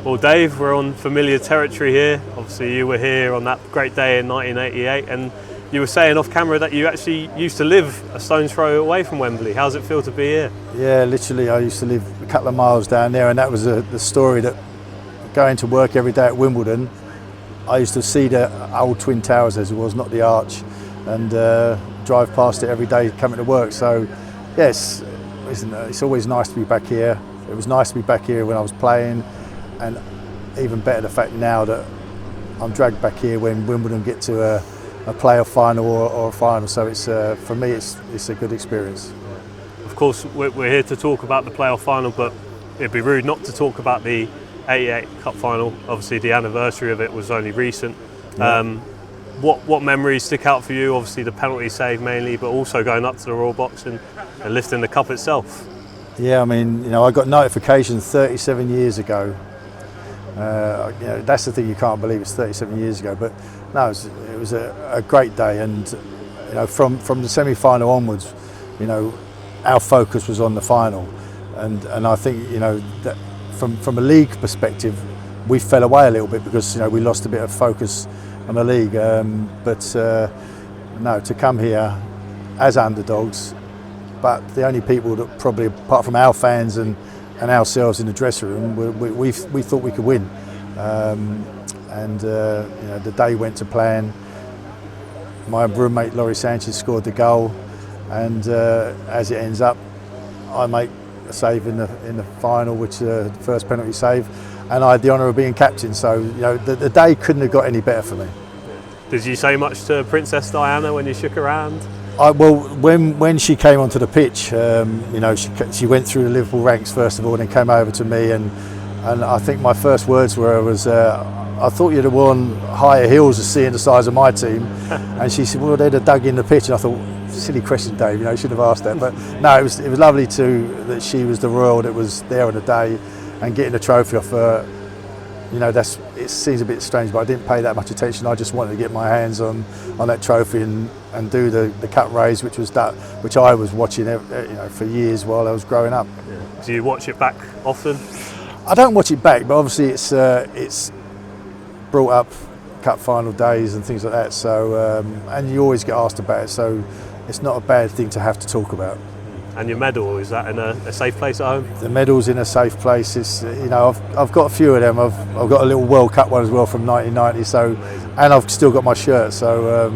Well, Dave, we're on familiar territory here. Obviously, you were here on that great day in 1988, and you were saying off camera that you actually used to live a stone's throw away from Wembley. How does it feel to be here? Yeah, literally, I used to live a couple of miles down there, and that was the story that going to work every day at Wimbledon, I used to see the old Twin Towers as it was, not the arch, and drive past it every day coming to work. So, yes, it's always nice to be back here. It was nice to be back here when I was playing. And even better the fact now that I'm dragged back here when Wimbledon get to a playoff final or a final. So it's for me it's a good experience. Of course, we're here to talk about the playoff final, but it'd be rude not to talk about the 88 Cup final. Obviously, the anniversary of it was only recent. Yeah. What memories stick out for you? Obviously, the penalty save mainly, but also going up to the Royal Box and lifting the cup itself. Yeah, I mean, I got notification 37 years ago. That's the thing, you can't believe it's 37 years ago, but no, it was a great day, and from the semi-final onwards, our focus was on the final, and I think that from a league perspective, we fell away a little bit because we lost a bit of focus on the league, but to come here as underdogs, but the only people that probably, apart from our fans and ourselves in the dressing room, we thought we could win, the day went to plan. My roommate Laurie Sanchez scored the goal, and as it ends up, I make a save in the final, which is the first penalty save, and I had the honour of being captain. So the day couldn't have got any better for me. Did you say much to Princess Diana when you shook her hand? When she came onto the pitch, she went through the Liverpool ranks first of all, and then came over to me, and I think my first words was, "I thought you'd have worn higher heels to seeing the size of my team," and she said, "Well, they'd have dug in the pitch," and I thought, silly question, Dave. You should have asked that, but no, it was lovely that she was the royal that was there on the day, and getting the trophy off her. It seems a bit strange, but I didn't pay that much attention. I just wanted to get my hands on that trophy and do the cup raise, which I was watching for years while I was growing up. Yeah. Do you watch it back often? I don't watch it back, but obviously it's brought up cup final days and things like that. So and you always get asked about it, so it's not a bad thing to have to talk about. And your medal, is that in a safe place at home? The medal's in a safe place. It's, I've got a few of them. I've got a little World Cup one as well from 1990. So, and I've still got my shirt. So,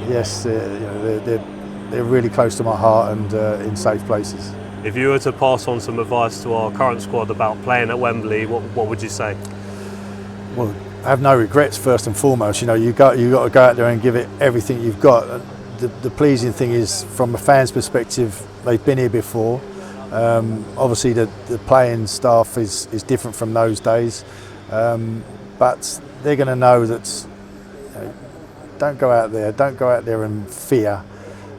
yes, they're really close to my heart and in safe places. If you were to pass on some advice to our current squad about playing at Wembley, what would you say? Well, have no regrets first and foremost. You got to go out there and give it everything you've got. The pleasing thing is, from a fan's perspective, they've been here before. Obviously, the playing staff is different from those days, but they're going to know that don't go out there in fear.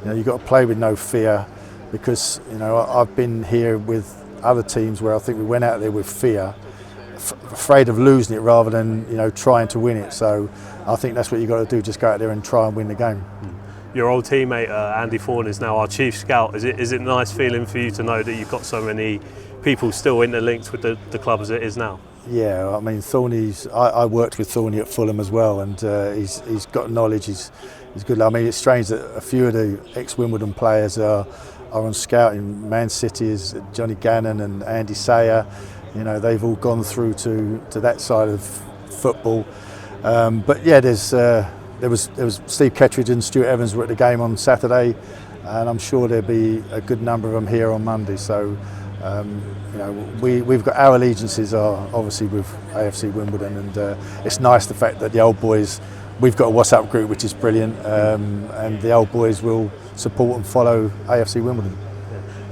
You've got to play with no fear, because I've been here with other teams where I think we went out there with fear, afraid of losing it rather than trying to win it. So I think that's what you've got to do, just go out there and try and win the game. Your old teammate Andy Thorne is now our chief scout. Is it a nice feeling for you to know that you've got so many people still interlinked with the club as it is now? Yeah, I mean, I worked with Thorny at Fulham as well, and he's got knowledge. He's good. I mean, it's strange that a few of the ex-Wimbledon players are on scouting. Man City is Johnny Gannon and Andy Sayer. They've all gone through to that side of football. But yeah, there was Steve Kettridge and Stuart Evans were at the game on Saturday, and I'm sure there'll be a good number of them here on Monday. So we've got our allegiances are obviously with AFC Wimbledon, and it's nice the fact that the old boys, we've got a WhatsApp group which is brilliant, and the old boys will support and follow AFC Wimbledon.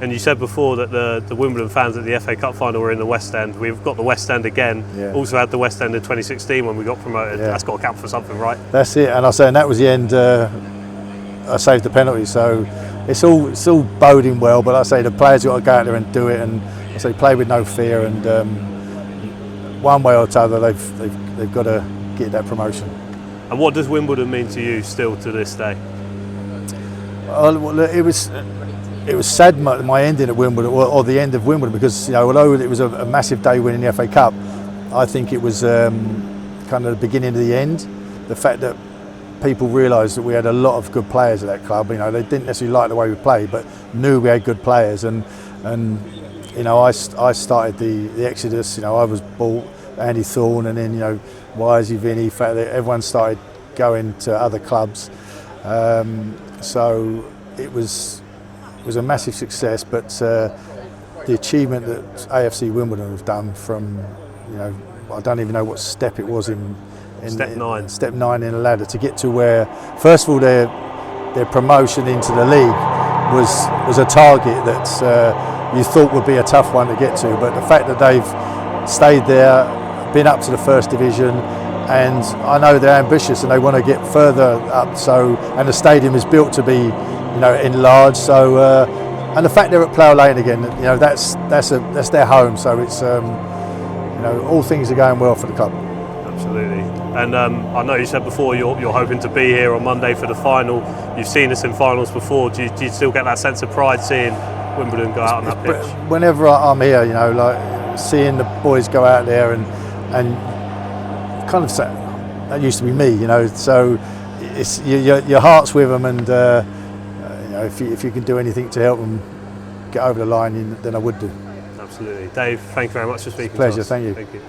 And you said before that the Wimbledon fans at the FA Cup final were in the West End. We've got the West End again. Yeah. Also had the West End in 2016 when we got promoted. Yeah. That's got to count for something, right? That's it. And that was the end. I saved the penalty, so it's all boding well. But I say the players got to go out there and do it, and I say play with no fear. And one way or the other, they've got to get that promotion. And what does Wimbledon mean to you still to this day? Well, it was sad my ending at Wimbledon, or the end of Wimbledon, because although it was a massive day winning the FA Cup, I think it was kind of the beginning of the end. The fact that people realised that we had a lot of good players at that club. You know, they didn't necessarily like the way we played, but knew we had good players. And you know, I started the exodus. You know, I was bought, Andy Thorne, and then, you know, Wisey, Vinny. The fact that everyone started going to other clubs. So it was a massive success. But the achievement that AFC Wimbledon have done from, you know, I don't even know what step it was in Step 9. Step 9 in the ladder to get to where, first of all, their promotion into the league was a target that you thought would be a tough one to get to. But the fact that they've stayed there, been up to the first division, and I know they're ambitious and they want to get further up. So, and the stadium is built to be, you know, enlarged. So, and the fact they're at Plough Lane again, you know, that's their home. So it's, you know, all things are going well for the club. Absolutely. And I know you said before you're hoping to be here on Monday for the final. You've seen us in finals before. Do you still get that sense of pride seeing Wimbledon go out on that pitch? Whenever I'm here, you know, like seeing the boys go out there and kind of that used to be me, you know. So it's your heart's with them, and you know, if you can do anything to help them get over the line, then I would do. Absolutely. Dave, thank you very much for speaking. Pleasure. To us. Thank you. Thank you.